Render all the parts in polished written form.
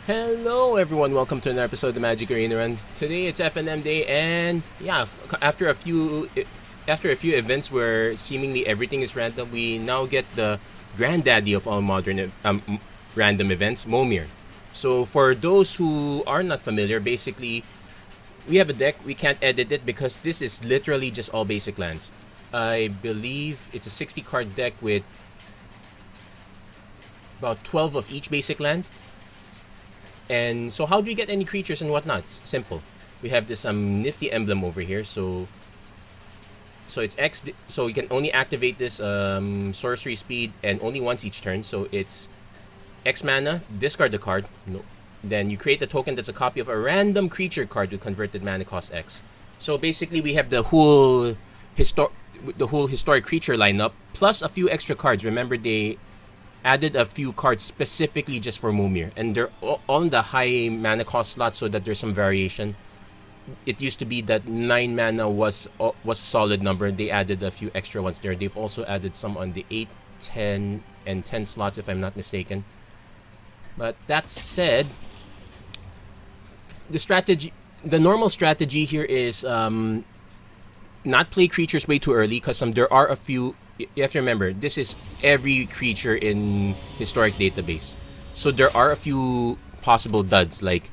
Hello everyone, welcome to another episode of the Magic Arena Run. Today it's FNM day and yeah, after a few events where seemingly everything is random, we now get the granddaddy of all modern random events, Momir. So for those who are not familiar, basically we have a deck, we can't edit it because this is literally just all basic lands. I believe it's a 60 card deck with about 12 of each basic land. And so how do we get any creatures and whatnot? Simple. We have this nifty emblem over here. So it's X. So we can only activate this sorcery speed and only once each turn. So it's X mana, discard the card. No. Then you create a token that's a copy of a random creature card with converted mana cost X. So basically we have the whole historic creature lineup plus a few extra cards. Remember they added a few cards specifically just for Momir, and they're on the high mana cost slot so that there's some variation. It used to be that 9 mana was a solid number. They added a few extra ones there. They've also added some on the 8, 10, and 10 slots if I'm not mistaken. But that said, the normal strategy here is not play creatures way too early because there are a few. You have to remember, this is every creature in historic database. So there are a few possible duds. Like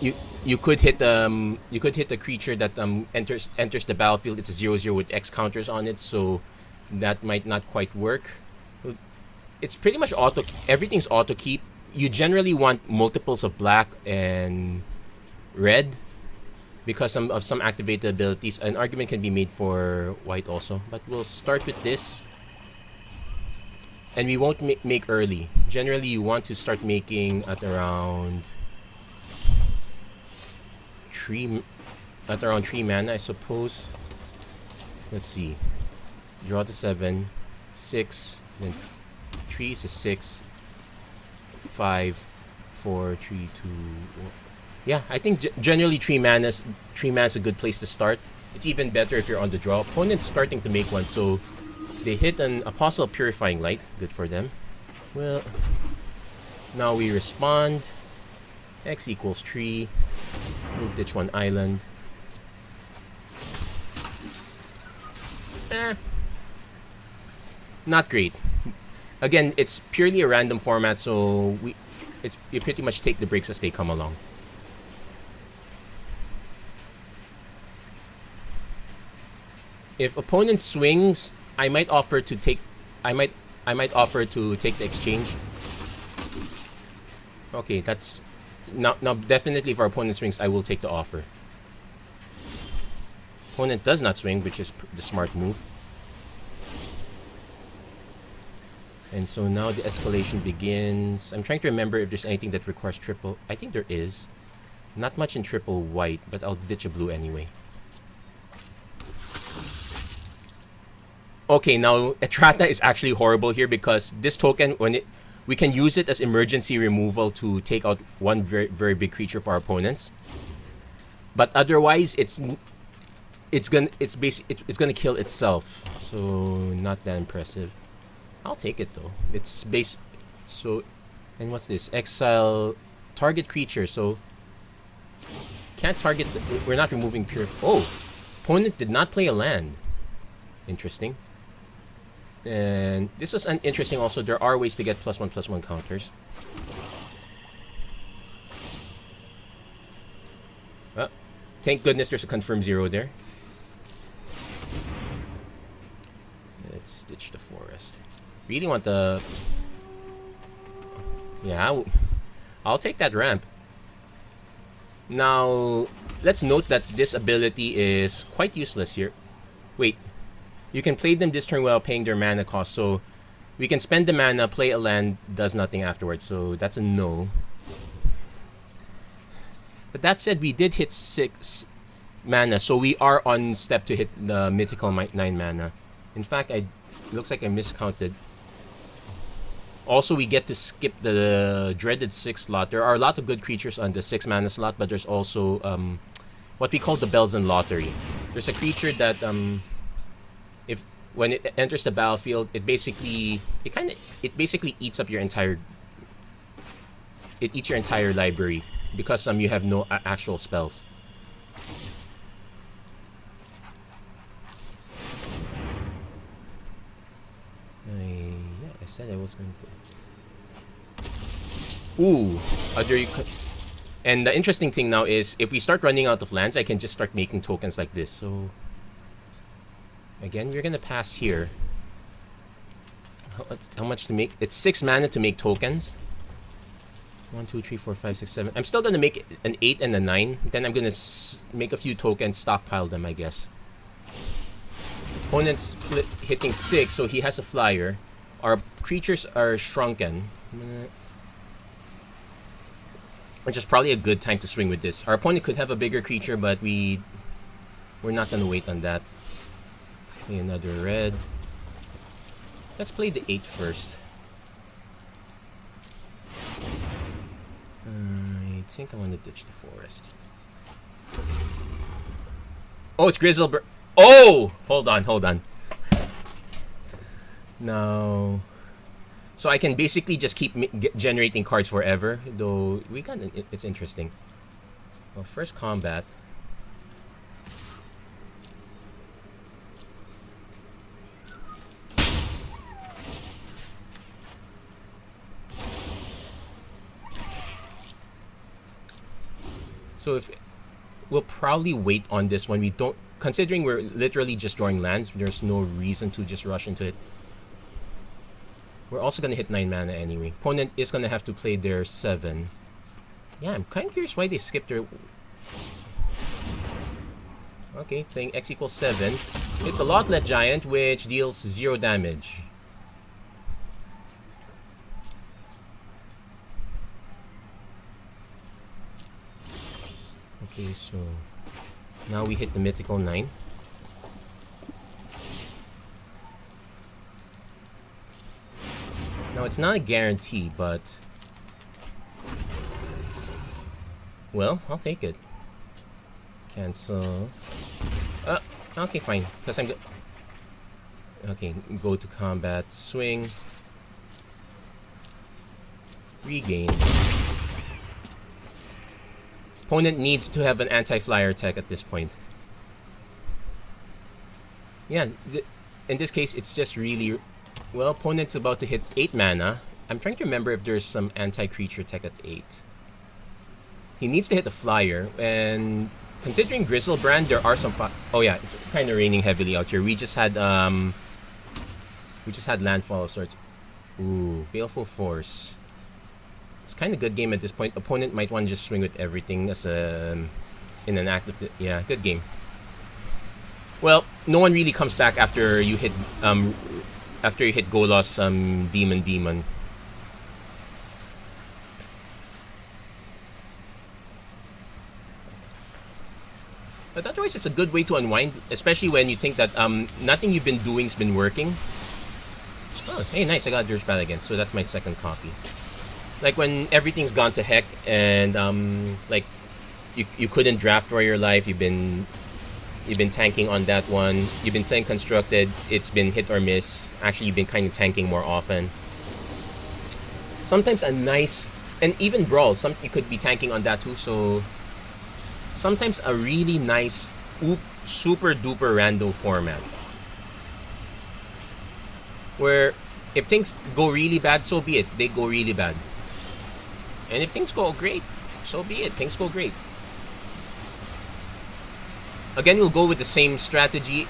you could hit a creature that enters the battlefield. It's a 0/0 with X counters on it, so that might not quite work. It's pretty much everything's auto keep. You generally want multiples of black and red because of some activated abilities. An argument can be made for white also, but we'll start with this. And we won't make early. Generally, you want to start making at around 3 mana, I suppose. Let's see. Draw to 7, 6, then 3 is a 6, 5, 4, 3, 2, 1. Yeah, I think generally 3 mana's a good place to start. It's even better if you're on the draw. Opponent's starting to make one, so they hit an Apostle Purifying Light. Good for them. Well, now we respond. X equals 3. We'll ditch one island. Not great. Again, it's purely a random format, so you pretty much take the breaks as they come along. If opponent swings, I might offer to take the exchange. Okay, that's now definitely for opponent swings, I will take the offer. Opponent does not swing, which is the smart move. And so now the escalation begins. I'm trying to remember if there's anything that requires triple. I think there is. Not much in triple white, but I'll ditch a blue anyway. Okay, now Etrata is actually horrible here because this token, we can use it as emergency removal to take out one very, very big creature for our opponents. But otherwise, it's gonna kill itself. So not that impressive. I'll take it though. It's base. So, and what's this? Exile target creature. So can't target. We're not removing pure. Oh, opponent did not play a land. Interesting. And this was interesting also. There are ways to get +1/+1 counters. Thank goodness there's a confirm 0 there. Let's ditch the forest. Really want the... Yeah, I'll take that ramp. Now, let's note that this ability is quite useless here. Wait. You can play them this turn without paying their mana cost. So we can spend the mana, play a land, does nothing afterwards. So that's a no. But that said, we did hit 6 mana. So we are on step to hit the mythical 9 mana. In fact, it looks like I miscounted. Also, we get to skip the dreaded 6 slot. There are a lot of good creatures on the 6 mana slot, but there's also what we call the Bells and Lottery. There's a creature that when it enters the battlefield, it basically eats up your entire it eats your entire library because you have no actual spells. Yeah, I said I was going to. Ooh, other you could. And the interesting thing now is, if we start running out of lands, I can just start making tokens like this. So again, we're gonna pass here. How much to make? It's 6 mana to make tokens. 1, 2, 3, 4, 5, 6, 7. I'm still gonna make an 8 and a 9. Then I'm gonna make a few tokens, stockpile them, I guess. Opponent's hitting 6, so he has a flyer. Our creatures are shrunken, which is probably a good time to swing with this. Our opponent could have a bigger creature, but we're not gonna wait on that. Let's play another red. Let's play the 8 first. I think I want to ditch the forest. Oh, it's Grizzle. Oh! Hold on. No. So I can basically just keep generating cards forever, though it's interesting. Well, first combat. So if we'll probably wait on this one. We don't, considering we're literally just drawing lands, there's no reason to just rush into it. We're also gonna hit 9 mana anyway. Opponent is gonna have to play their 7. Yeah, I'm kind of curious why they skipped their. Okay, playing X equals 7. It's a Locklet Giant, which deals 0 damage. Okay, so now we hit the mythical 9. Now it's not a guarantee, but well, I'll take it. Cancel. Okay, fine. Because I'm okay, go to combat, swing, regain. Opponent needs to have an anti-flyer attack at this point. Yeah, in this case, it's just really. Well, opponent's about to hit 8 mana. I'm trying to remember if there's some anti-creature tech at 8. He needs to hit a flyer, and considering Grizzlebrand, there are some. Oh yeah, it's kind of raining heavily out here. We just had Landfall of Sorts. Ooh, Baleful Force. It's kind of good game at this point. Opponent might want to just swing with everything as in an act of yeah, good game. Well, no one really comes back after you hit Golos Demon. But otherwise, it's a good way to unwind, especially when you think that nothing you've been doing has been working. Oh, hey, nice! I got Dirge Bat again, so that's my second copy. Like when everything's gone to heck and like you couldn't draft for your life, you've been tanking on that one. You've been playing constructed. It's been hit or miss. Actually, you've been kind of tanking more often. Sometimes a nice and even brawl. You could be tanking on that too. So sometimes a really nice, super duper rando format where if things go really bad, so be it. They go really bad. And if things go great, so be it. Things go great. Again, we'll go with the same strategy.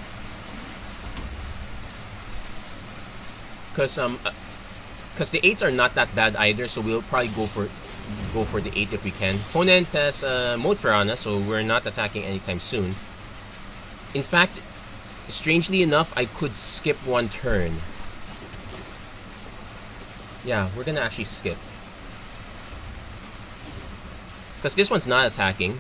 Because the 8s are not that bad either, so we'll probably go for the 8 if we can. Opponent has Moat Piranha, so we're not attacking anytime soon. In fact, strangely enough, I could skip one turn. Yeah, we're gonna actually skip. Because this one's not attacking.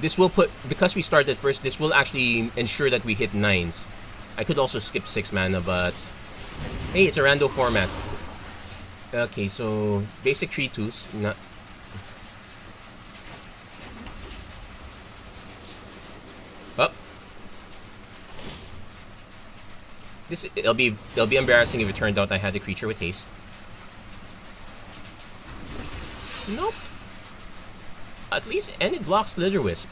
This will because we started first, this will actually ensure that we hit 9s. I could also skip 6 mana, but hey, it's a rando format. Okay, so basic 3/2s. Not. Oh. It'll be embarrassing if it turned out I had a creature with haste. Nope. At least, and it blocks Slitherwisp.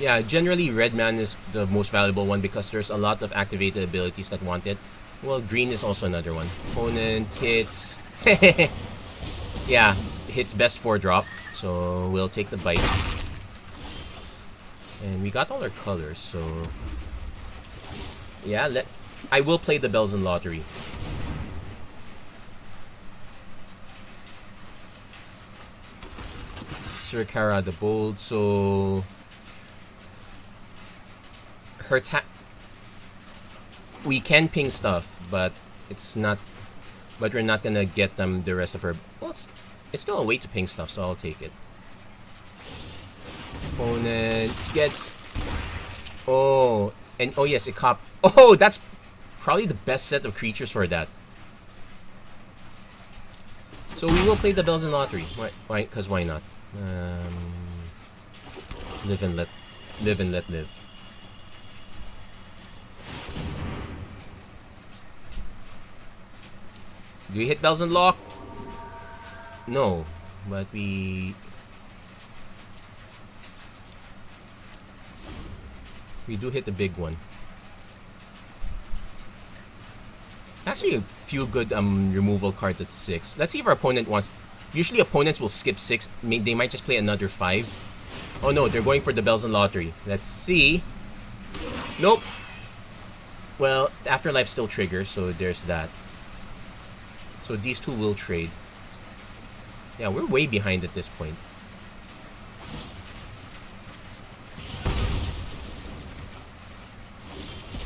Yeah, generally red man is the most valuable one because there's a lot of activated abilities that want it. Well, green is also another one. Opponent hits... yeah, hits best 4-drop, so we'll take the bite. And we got all our colors, so... yeah, I will play the Bells and Lottery. Sir Kara the Bold, so... her we can ping stuff, but it's not... but we're not gonna get them the rest of her... well, it's still a way to ping stuff, so I'll take it. Opponent gets... oh, and oh yes, it cop... oh, that's probably the best set of creatures for that. So we will play the Bells and Lottery. Why? Because why not? Live and let live. Do we hit Bells and Lock? No, but we do hit the big one. Actually, a few good removal cards at 6. Let's see if our opponent wants... usually opponents will skip 6. They might just play another 5. Oh no, they're going for the Bells and Lottery. Let's see. Nope. Well, Afterlife still triggers, so there's that. So these two will trade. Yeah, we're way behind at this point.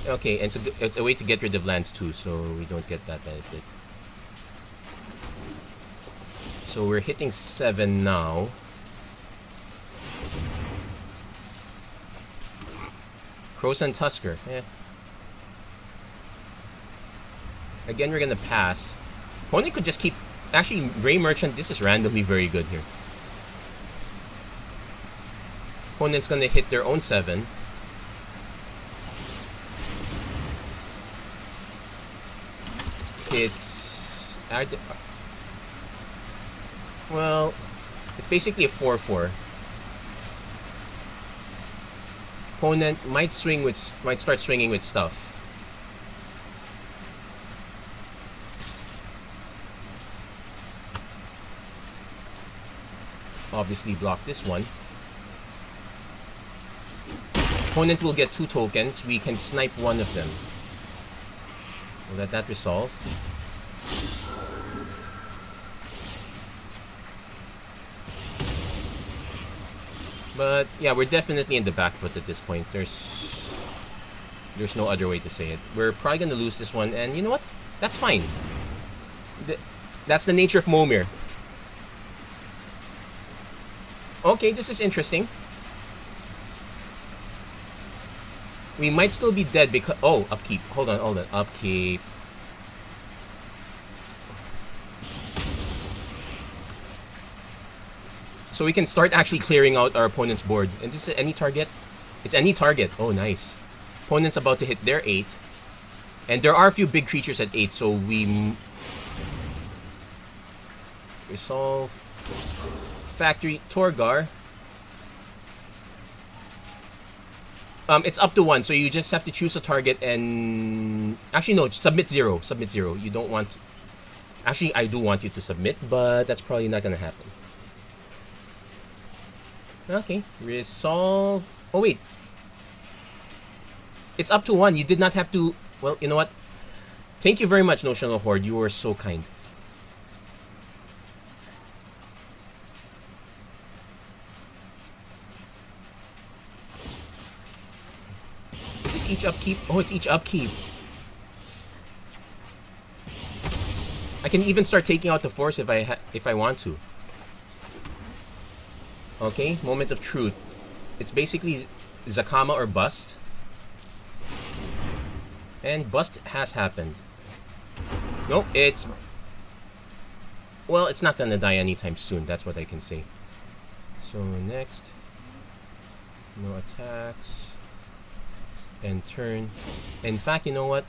Okay, and so it's a way to get rid of lands too, so we don't get that benefit. So we're hitting 7 now. Crows and Tusker. Eh. Again, we're gonna pass. Opponent could just keep... actually, Ray Merchant, this is randomly very good here. Opponent's gonna hit their own 7. It's... well, it's basically a 4-4. Opponent might start swinging with stuff. Obviously block this one. Opponent will get 2 tokens. We can snipe one of them. We'll let that resolve. But yeah, we're definitely in the back foot at this point. There's no other way to say it. We're probably gonna lose this one, and you know what? That's fine. That's the nature of Momir. Okay, this is interesting. We might still be dead because... oh, upkeep. Hold on. Upkeep. So we can start actually clearing out our opponent's board. And this is any target? It's any target. Oh, nice. Opponent's about to hit their 8. And there are a few big creatures at 8, so we... resolve... Factory Torgar. It's up to 1, so you just have to choose a target and... actually, no, submit 0. Submit 0. You don't want... to... actually, I do want you to submit, but that's probably not gonna happen. Okay, resolve... oh, wait. It's up to 1. You did not have to... well, you know what? Thank you very much, Notional Horde. You were so kind. Is this each upkeep? Oh, it's each upkeep. I can even start taking out the force if I want to. Okay, moment of truth. It's basically Zakama or bust. And bust has happened. Nope, it's... well, it's not gonna die anytime soon. That's what I can say. So next. No attacks. And turn. In fact, you know what?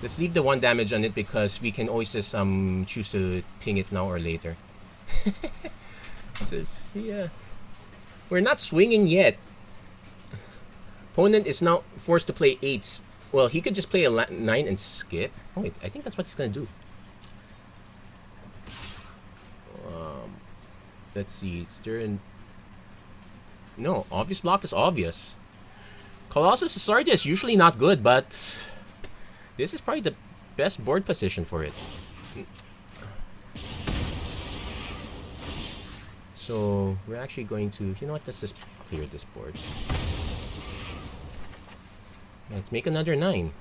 Let's leave the 1 damage on it because we can always just choose to ping it now or later. Yeah. We're not swinging yet. Opponent is now forced to play 8s. Well, he could just play a 9 and skip. Oh wait, I think that's what he's gonna do. Let's see, it's turn. No, obvious block is obvious. Colossus Sardia is usually not good, but this is probably the best board position for it. So we're actually going to, you know what, let's just clear this board. Let's make another 9.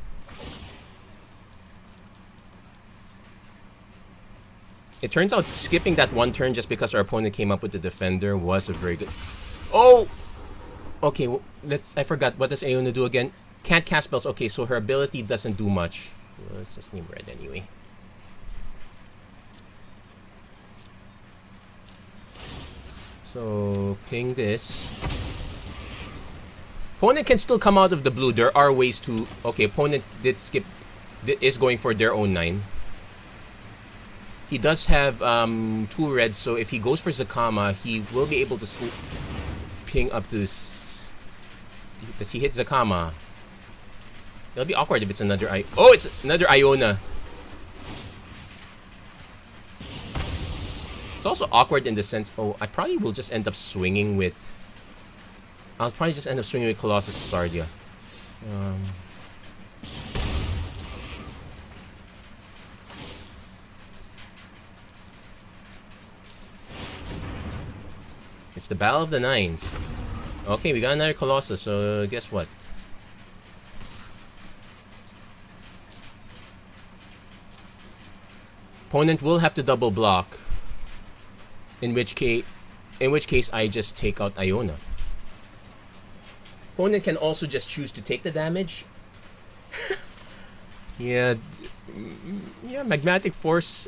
It turns out skipping that 1 turn just because our opponent came up with the defender was a very good... Oh! Okay, well, I forgot. What does Aona do again? Can't cast spells. Okay, so her ability doesn't do much. Let's just name red anyway. So, ping this. Opponent can still come out of the blue. There are ways to... Okay, opponent did skip... is going for their own 9. He does have 2 reds, so if he goes for Zakama, he will be able to ping up to... Does he hit Zakama? It'll be awkward if it's another Oh, it's another Iona. It's also awkward in the sense... Oh, I probably will just end up swinging with... I'll probably just end up swinging with Colossus Sardia. It's the Battle of the Nines. Okay, we got another Colossus, so guess what? Opponent will have to double block. In which case I just take out Iona. Opponent can also just choose to take the damage. Yeah, Magmatic Force,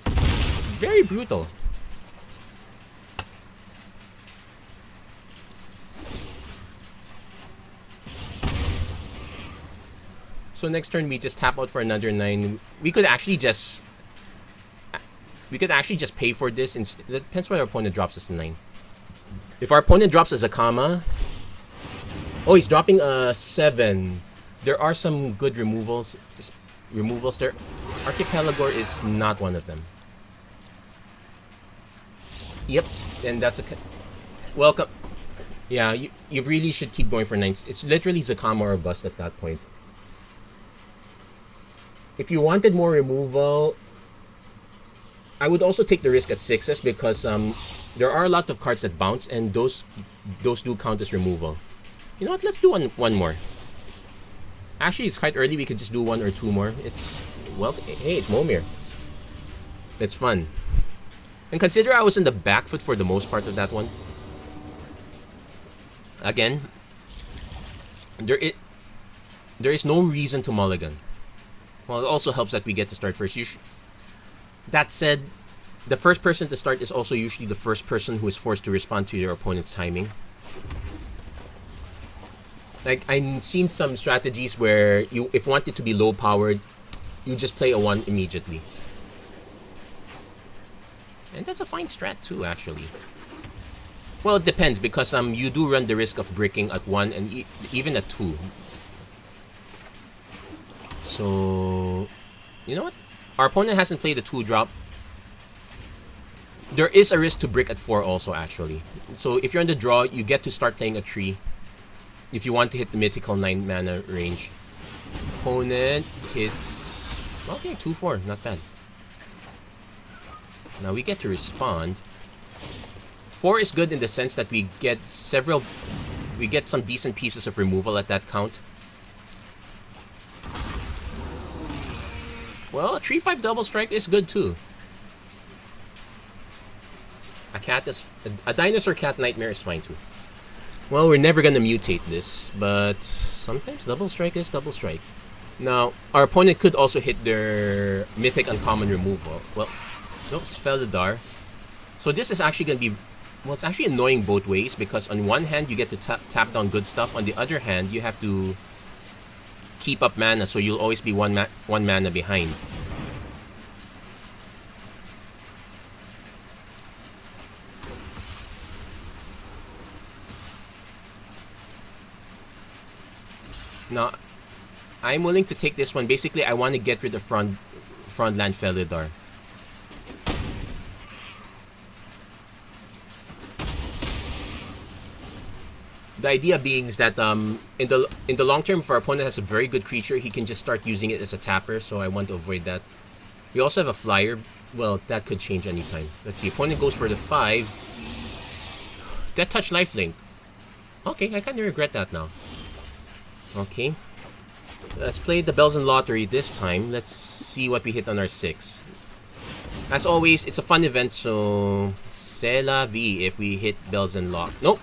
very brutal. So next turn we just tap out for another 9. We could actually just pay for this. It depends what our opponent drops us a 9. If our opponent drops us a Zakama, oh, he's dropping a 7. There are some good removals there. Archipelagore is not one of them. Yep, and that's a welcome. Yeah, you really should keep going for 9s. It's literally Zakama or bust at that point. If you wanted more removal, I would also take the risk at 6s because there are a lot of cards that bounce, and those do count as removal. You know what? Let's do one more. Actually, it's quite early. We could just do 1 or 2 more. It's hey, it's Momir. It's fun. And consider I was in the back foot for the most part of that one. Again, there is no reason to mulligan. Well, it also helps that we get to start first. That said, the first person to start is also usually the first person who is forced to respond to your opponent's timing. Like, I've seen some strategies where if you want it to be low powered, you just play a 1 immediately. And that's a fine strat too, actually. Well, it depends because you do run the risk of breaking at 1 and even at 2. So, you know what? Our opponent hasn't played a 2-drop. There is a risk to brick at 4 also, actually. So if you're on the draw, you get to start playing a 3. If you want to hit the mythical 9 mana range. Opponent hits... Okay, 2-4. Not bad. Now we get to respond. 4 is good in the sense that we get some decent pieces of removal at that count. Well, a 3-5 double strike is good too. A dinosaur cat nightmare is fine too. Well, we're never gonna mutate this, but sometimes double strike is double strike. Now, our opponent could also hit their mythic uncommon removal. Well, no, it's Felidar. So this is actually gonna be... Well, it's actually annoying both ways because on one hand, you get to tap down good stuff. On the other hand, you have to keep up mana, so you'll always be one mana behind. Now, I'm willing to take this one. Basically, I want to get rid of Frontland Felidar. The idea being is that in the long term, if our opponent has a very good creature, he can just start using it as a tapper. So I want to avoid that. We also have a flyer. Well, that could change anytime. Let's see. Opponent goes for the 5. Death Touch Lifelink. Okay, I kind of regret that now. Okay. Let's play the Bells and Lottery this time. Let's see what we hit on our 6. As always, it's a fun event, so c'est la vie if we hit Bells and Lot. Nope.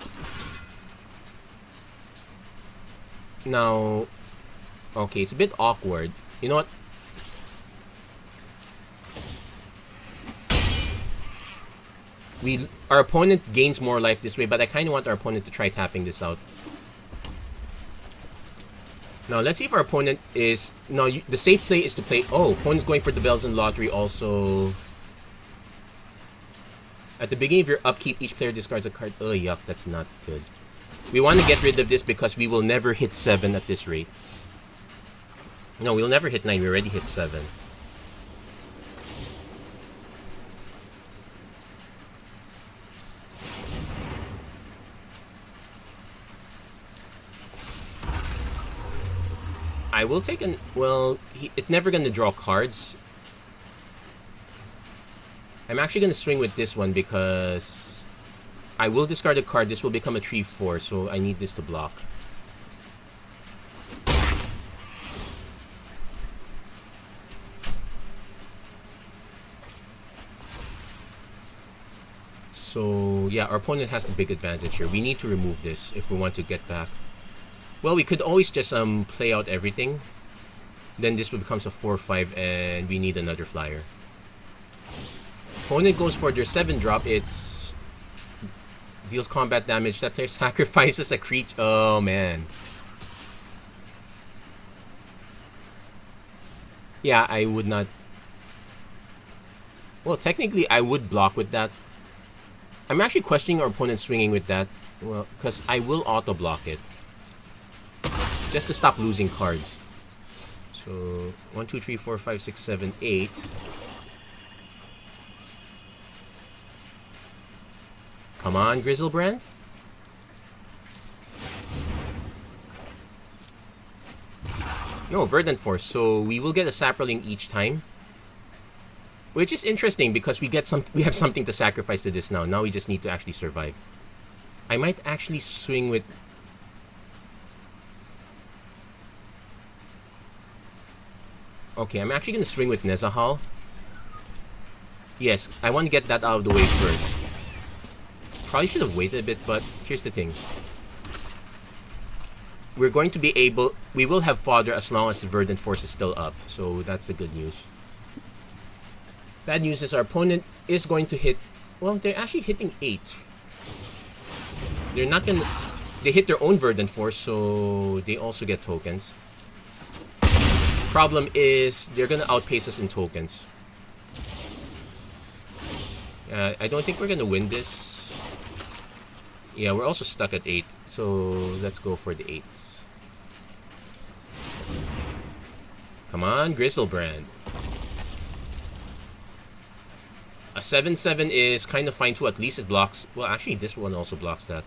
Now, okay, it's a bit awkward. You know what? Our opponent gains more life this way, but I kind of want our opponent to try tapping this out. Now, let's see if our opponent is... No, the safe play is to play... Oh, opponent's going for the Bells and Lottery also. At the beginning of your upkeep, each player discards a card. Oh, yuck, that's not good. We want to get rid of this because we will never hit 7 at this rate. No, we'll never hit 9. We already hit 7. I will take an... Well, it's never going to draw cards. I'm actually going to swing with this one because I will discard a card. This will become a 3/4, so I need this to block. So, yeah, our opponent has the big advantage here. We need to remove this if we want to get back. Well, we could always just play out everything. Then this becomes a 4/5 and we need another flyer. Opponent goes for their 7-drop. It's deals combat damage. That player sacrifices a creature. Oh, man. Yeah, I would not... Well, technically, I would block with that. I'm actually questioning our opponent swinging with that. Well, because I will auto-block it. Just to stop losing cards. So, 1, 2, 3, 4, 5, 6, 7, 8. Come on, Grizzlebrand. No, Verdant Force. So we will get a Saproling each time. Which is interesting because we have something to sacrifice to this now. Now we just need to actually survive. I might actually swing with... Okay, I'm actually going to swing with Nezahal. Yes, I want to get that out of the way first. Probably should have waited a bit, but here's the thing. We're going to be able... We will have fodder as long as the Verdant Force is still up. So that's the good news. Bad news is our opponent is going to hit... Well, they're actually hitting 8. They're not going to... They hit their own Verdant Force, so they also get tokens. Problem is, they're going to outpace us in tokens. I don't think we're going to win this. Yeah, we're also stuck at 8. So, let's go for the 8s. Come on, Grizzlebrand. A 7/7 is kind of fine too. At least it blocks... Well, actually, this one also blocks that.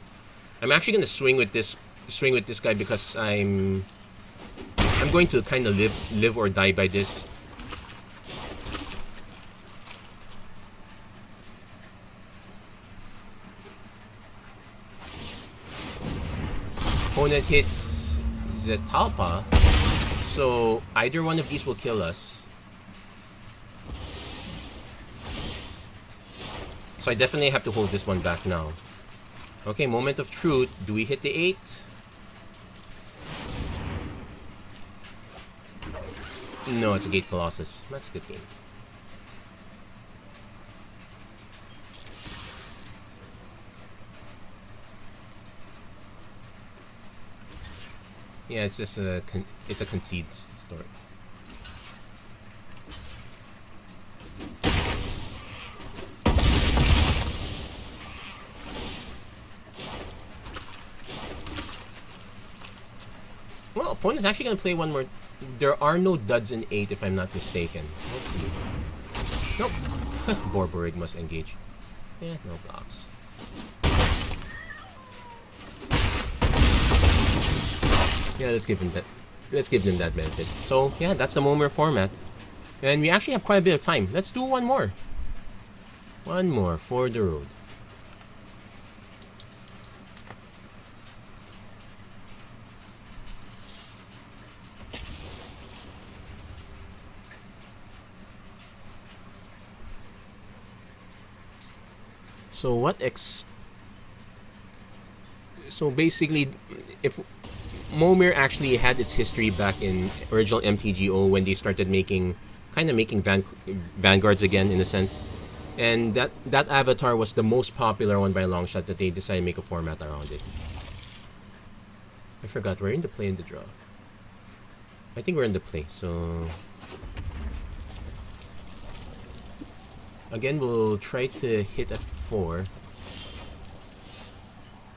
I'm actually going to swing with this guy because I'm going to kind of live or die by this. Opponent hits Zetalpa, so either one of these will kill us. So I definitely have to hold this one back now. Okay, moment of truth. Do we hit the 8? No, it's a Gate Colossus. That's a good game. Yeah, it's just it's a concede story. Well, opponent's actually gonna play one more. There are no duds in 8 if I'm not mistaken. We'll see. Nope. Borborg must engage. Yeah, no blocks. Yeah, let's give him that. Let's give them that benefit. So yeah, that's the Momir format, and we actually have quite a bit of time. Let's do one more. One more for the road. So so basically, if Momir actually had its history back in original MTGO when they started making vanguards again in a sense, and that avatar was the most popular one by a long shot that they decided to make a format around it. I forgot, we're in the play and the draw. I think we're in the play, so again we'll try to hit at 4.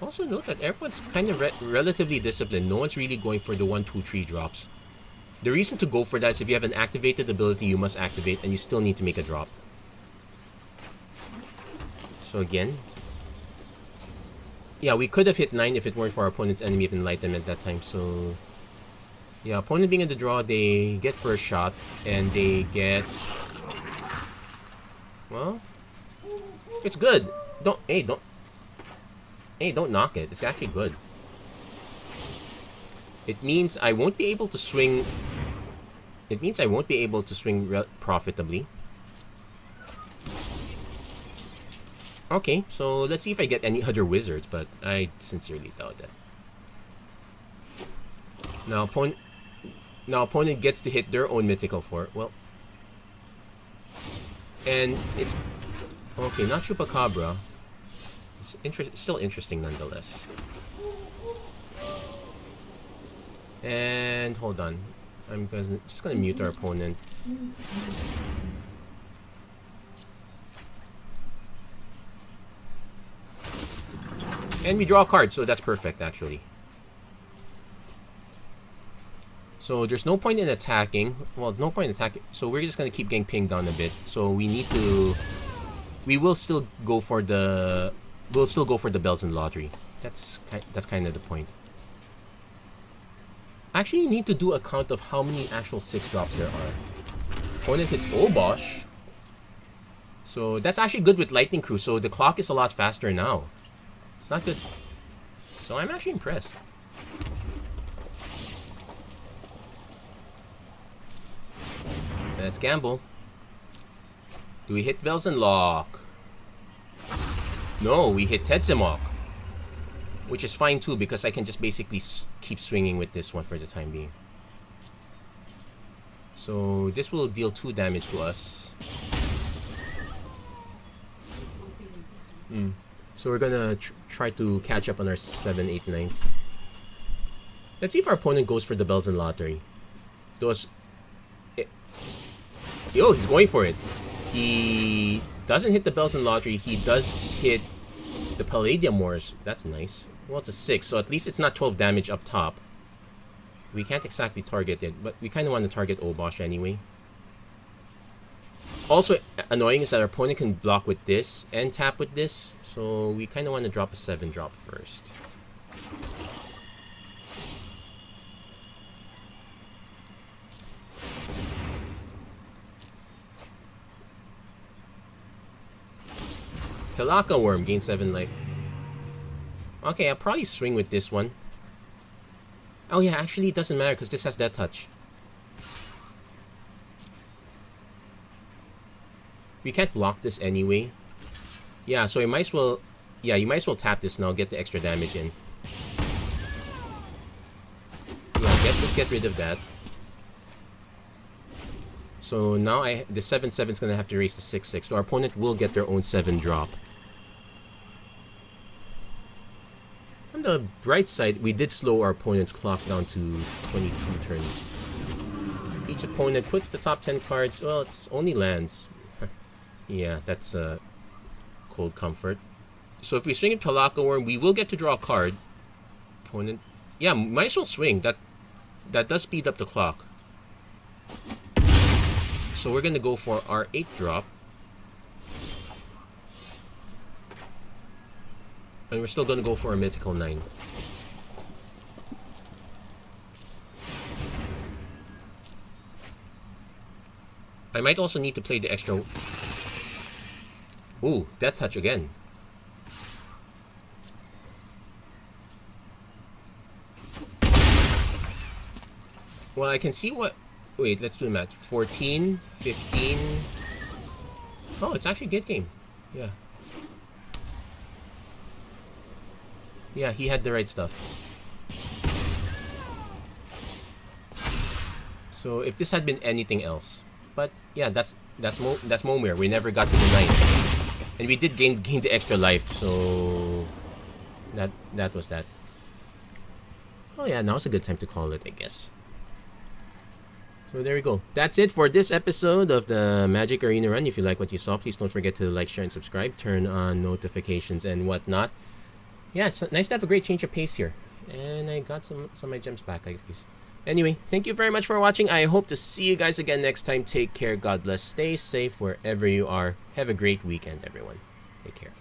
Also note that everyone's kind of relatively disciplined. No one's really going for the 1, 2, 3 drops. The reason to go for that is if you have an activated ability you must activate and you still need to make a drop. So again, yeah, we could have hit 9 if it weren't for our opponent's enemy of enlightenment at that time. So yeah, opponent being in the draw, they get first shot and they get, well, it's good. Don't knock it. It's actually good. It means I won't be able to swing. It means I won't be able to swing profitably. Okay, so let's see if I get any other wizards, but I sincerely doubt that. Now opponent gets to hit their own mythical 4. Well, and it's okay. Not Chupacabra. It's still interesting nonetheless. And hold on, I'm just gonna mute our opponent. And we draw a card, so that's perfect actually. So there's no point in attacking. Well, no point in attacking. So we're just gonna keep getting pinged down a bit. So we need to. We will still go for the. We'll still go for the Bells and Lottery. That's kind of the point. Actually, you need to do a count of how many actual 6 drops there are. Opponent hits Obosh. So that's actually good with Lightning Crew. So the clock is a lot faster now. It's not good. So I'm actually impressed. Let's gamble. Do we hit Bells and Lock? No, we hit Tetsimok. Which is fine too, because I can just basically keep swinging with this one for the time being. So this will deal 2 damage to us. So we're gonna try to catch up on our 7, 8, 9s. Let's see if our opponent goes for the Bells and Lottery. Yo, he's going for it. He doesn't hit the Bells and Lottery. He does hit the Palladium Wars. That's nice. Well, it's a 6, so at least it's not 12 damage up top. We can't exactly target it, but we kind of want to target Obosh anyway. Also, annoying is that our opponent can block with this and tap with this, so we kind of want to drop a 7 drop first. Pelaka Worm gains 7 life. Okay, I'll probably swing with this one. Oh yeah, actually it doesn't matter because this has Death Touch. We can't block this anyway. Yeah, so you might as well. Yeah, you might as well tap this now, get the extra damage in. Yeah, let's get rid of that. So now the 7/7 is gonna have to raise to 6/6. So our opponent will get their own 7 drop. the bright side, we did slow our opponent's clock down to 22 turns. Each opponent puts the top 10 cards. Well, it's only lands. Yeah, that's cold comfort. So if we swing into Halaka Worm, we will get to draw a card. Opponent, yeah, might as well swing. That does speed up the clock. So we're gonna go for our 8 drop. And we're still gonna go for a mythical 9. I might also need to play the extra. Ooh, Death Touch again. Well, I can see what. Wait, let's do the math. 14, 15. Oh, it's actually a good game. Yeah. Yeah, he had the right stuff. So if this had been anything else, but yeah, that's Momir. We never got to the 9, and we did gain the extra life. So that was that. Oh yeah, now's a good time to call it, I guess. So there we go. That's it for this episode of the Magic Arena Run. If you like what you saw, please don't forget to like, share, and subscribe. Turn on notifications and whatnot. Yeah, it's nice to have a great change of pace here. And I got some of my gems back, at least. Anyway, thank you very much for watching. I hope to see you guys again next time. Take care. God bless. Stay safe wherever you are. Have a great weekend, everyone. Take care.